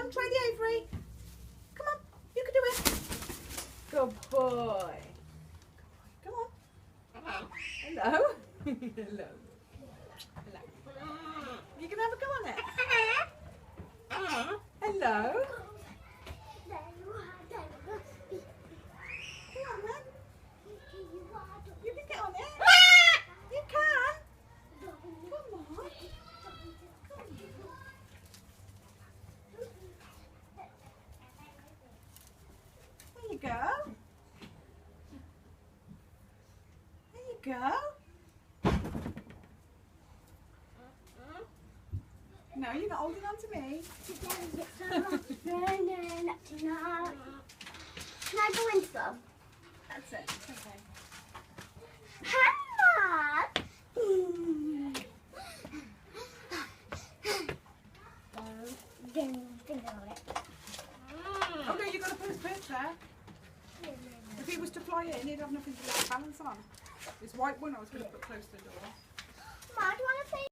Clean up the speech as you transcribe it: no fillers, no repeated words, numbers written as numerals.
on, try the aviary. Come on, you can do it. Good boy. Come on. Hello. Hello. Hello. You can have a go on it. Hello. Come on then. You can get on it. You can. Come on. There you go. There you go. No, you're not holding on to me. Can I go into them? That's it. It's okay. Oh no, you've got to put his purse there. If he was to fly in, he'd have nothing to balance on. This white one I was going to put close to the door. Mom, do you want to say